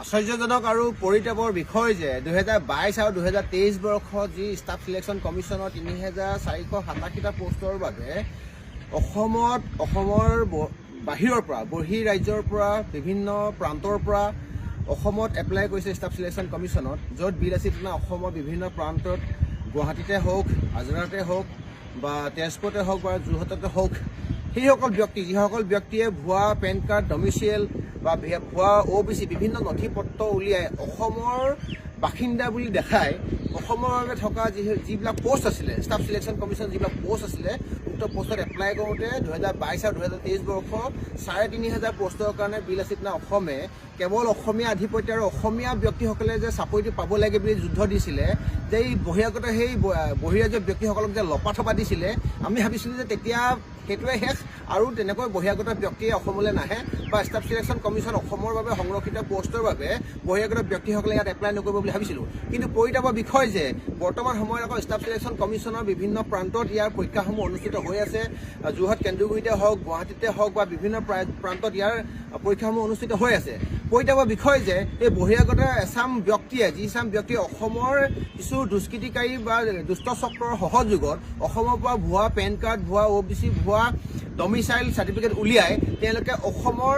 আশ্চৰ্যজনক আৰু পৰিতাপৰ বিষয় যে 2022 আৰু 2023 বৰ্ষত যি ষ্টাফ সিলেকশ্যন কমিশ্যনৰ 3487টা পোষ্টৰ বাবে অসমৰ বাহিৰৰ পৰা ৰাজ্যৰ পৰা বিভিন্ন প্ৰান্তৰ পৰা অসমত এপ্লাই কৰিছে ষ্টাফ সিলেকশ্যন কমিশ্যনত, য'ত বিল আছিল অসমৰ বিভিন্ন প্ৰান্তত গুৱাহাটীতে হওক, আজৰাতে হওক বা তেজপুৰতে হওক বা যোৰহাটতে হওক, সেইসকল ব্যক্তি যিসকল ব্যক্তিয়ে ভুৱা পেন কাৰ্ড, ডমিচিয়েল বা ভুৱা OBC বিভিন্ন নথি পত্ৰ উলিয়াই অসমৰ বাসিন্দা বুলি দেখাই অসমৰ বাবে থকা যিবিলাক পোষ্ট আছিলে, ষ্টাফ সিলেকশ্যন কমিশ্যন যিবিলাক পোষ্ট আছিলে, উক্ত পোষ্টত এপ্লাই কৰোঁতে 2022 আৰু 2023 বৰ্ষ 3500 পোষ্টৰ কাৰণে বিল আছিল অসমে কেৱল অসমীয়া আধিপত্য আৰু অসমীয়া ব্যক্তিসকলে যে চাকৰিটো পাব লাগে বুলি যুদ্ধ দিছিলে, যে এই বহিৰাগত সেই বহিৰাজ্য ব্যক্তিসকলক যে লপাথপা দিছিলে, আমি ভাবিছিলোঁ যে তেতিয়া সেইটোৱে শেষ আৰু তেনেকৈ বহিৰাগত ব্যক্তিয়ে অসমলৈ নাহে বা ষ্টাফ সিলেকশ্যন কমিশ্যন অসমৰ বাবে সংৰক্ষিত পোষ্টৰ বাবে বহিৰাগত ব্যক্তিসকলে ইয়াত এপ্লাই নকৰিব বুলি ভাবিছিলোঁ। কিন্তু পৰিতাপৰ বিষয় যে বৰ্তমান সময়ত আকৌ ষ্টাফ সিলেকশ্যন কমিশ্যনৰ বিভিন্ন প্ৰান্তত ইয়াৰ পৰীক্ষাসমূহ অনুষ্ঠিত হৈ আছে। যোৰহাট কেন্দ্ৰগুৰিতে হওক, গুৱাহাটীতে হওক বা বিভিন্ন প্ৰান্তত ইয়াৰ পৰীক্ষাসমূহ অনুষ্ঠিত হৈ আছে। পৰিতাপৰ বিষয় যে এই বহিৰাগত এচাম ব্যক্তিয়ে অসমৰ কিছু দুষ্কৃতিকাৰী বা দুষ্ট চক্ৰৰ সহযোগত অসমৰ পৰা ভুৱা পেন কাৰ্ড, ভুৱা OBC, ভুৱা ডমিচাইল চাৰ্টিফিকেট উলিয়াই তেওঁলোকে অসমৰ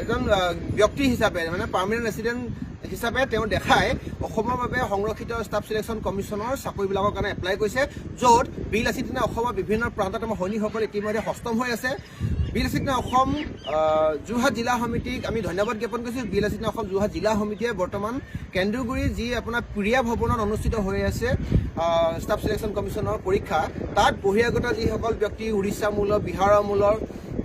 এজন ব্যক্তি হিচাপে মানে পাৰ্মানেণ্ট ৰেচিডেণ্ট হিচাপে তেওঁ দেখাই অসমৰ বাবে সংৰক্ষিত ষ্টাফ সিলেকশ্যন কমিশ্যনৰ চাকৰিবিলাকৰ কাৰণে এপ্লাই কৰিছে, য'ত বিল আছিল অসমৰ বিভিন্ন প্ৰান্তত আমাৰ সৈনিকসকল ইতিমধ্যে সষ্টম হৈ আছে। বিল আছিল অসম যোৰহাট জিলা সমিতিক আমি ধন্যবাদ জ্ঞাপন কৰিছোঁ। বিল আছিল অসম যোৰহাট জিলা সমিতিয়ে বৰ্তমান কেন্দ্ৰগুৰি যি আপোনাৰ প্ৰিয়া ভৱনত অনুষ্ঠিত হৈ আছে ষ্টাফ সিলেকশ্যন কমিশ্যনৰ পৰীক্ষা, তাত বহিৰাগত যিসকল ব্যক্তি উৰিষ্যা মূলৰ, বিহাৰৰ মূলৰ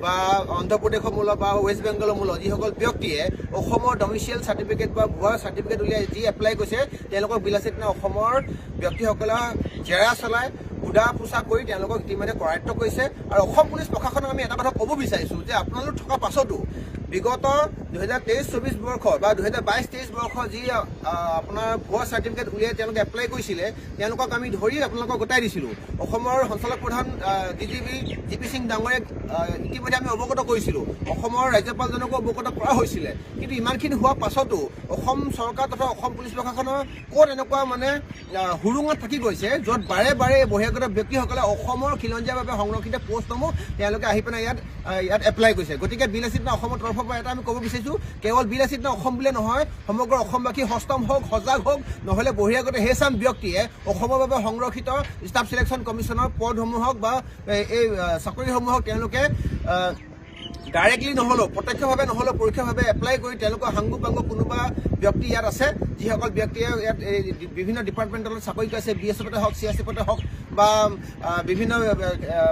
বা অন্ধ্ৰপ্ৰদেশৰ মূলৰ বা ৱেষ্ট বেংগলৰ মূলৰ যিসকল ব্যক্তিয়ে অসমৰ ডমিচিয়েল চাৰ্টিফিকেট বা ভুৱা চাৰ্টিফিকেট উলিয়াই যি এপ্লাই কৰিছে, তেওঁলোকক বিল আছিল অসমৰ ব্যক্তিসকলে জেৰা চলাই সুধা পোছা কৰি তেওঁলোকক ইতিমধ্যে কৰায়ত্ব কৰিছে। আৰু অসম পুলিচ প্ৰশাসনক আমি এটা কথা ক'ব বিচাৰিছোঁ যে আপোনালোক থকা পাছতো বিগত 2023-24 বৰ্ষ বা 2022-23 বৰ্ষ যি আপোনাৰ ভুৱা চাৰ্টিফিকেট উলিয়াই তেওঁলোকে এপ্লাই কৰিছিলে, তেওঁলোকক আমি ধৰি আপোনালোকক গোটাই দিছিলোঁ। অসমৰ সঞ্চালক প্ৰধান DGP GP সিং ডাঙৰীয়াক ইতিমধ্যে আমি অৱগত কৰিছিলোঁ, অসমৰ ৰাজ্যপালজনকো অৱগত কৰা হৈছিলে। কিন্তু ইমানখিনি হোৱাৰ পাছতো অসম চৰকাৰ তথা অসম পুলিচ প্ৰশাসনৰ ক'ত এনেকুৱা মানে হুৰুঙত থাকি গৈছে, য'ত বাৰে বাৰে বহিৰাগত ব্যক্তিসকলে অসমৰ খিলঞ্জীয়াভাৱে সংৰক্ষিত পোষ্টসমূহ তেওঁলোকে আহি পেলাই ইয়াত এপ্লাই কৰিছে। গতিকে বিল আছিল অসমৰ তৰফৰ পৰা এটা আমি ক'ব বিচাৰিছোঁ, কেৱল বিল আছিল অসম বুলিয়ে নহয়, সমগ্ৰ অসমবাসী সষ্টম হওক, সজাগ হওক, নহ'লে বহিৰাগত সেইচাম ব্যক্তিয়ে অসমৰ বাবে সংৰক্ষিত ষ্টাফ সিলেকশ্যন কমিশ্যনৰ পদসমূহক বা এই চাকৰিসমূহক তেওঁলোকে ডাইৰেক্টলি নহ'লেও প্ৰত্যক্ষভাৱে নহ'লেও পৰোক্ষভাৱে এপ্লাই কৰি তেওঁলোকৰ সাংগু পাংগু কোনোবা ব্যক্তি ইয়াত আছে, যিসকল ব্যক্তিয়ে ইয়াত বিভিন্ন ডিপাৰ্টমেণ্টত চাকৰি কৰিছে, BSFতে হওক, CSFতে হওক বা বিভিন্ন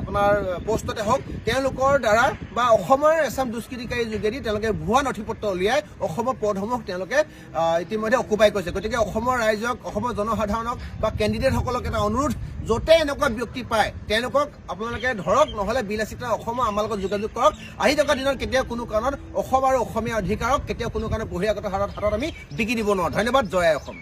আপোনাৰ পোষ্টতে হওক, তেওঁলোকৰ দ্বাৰা বা অসমৰ এচাম দুষ্কৃতিকাৰীৰ যোগেদি তেওঁলোকে ভুৱা নথি পত্ৰ উলিয়াই অসমৰ পদসমূহ তেওঁলোকে ইতিমধ্যে অকুপাই কৰিছে। গতিকে অসমৰ ৰাইজক, অসমৰ জনসাধাৰণক বা কেণ্ডিডেটসকলক এটা অনুৰোধ, য'তে এনেকুৱা ব্যক্তি পায় তেওঁলোকক আপোনালোকে ধৰক, নহ'লে বিল আছিল অসমৰ আমাৰ লগত যোগাযোগ কৰক। আহি থকা দিনত কেতিয়াও কোনো কাৰণত অসম আৰু অসমীয়া অধিকাৰক কেতিয়াও কোনো কাৰণত বহিৰাগত হাতত আমি বিকি দিব নোৱাৰোঁ। ধন্যবাদ। জয় অসম।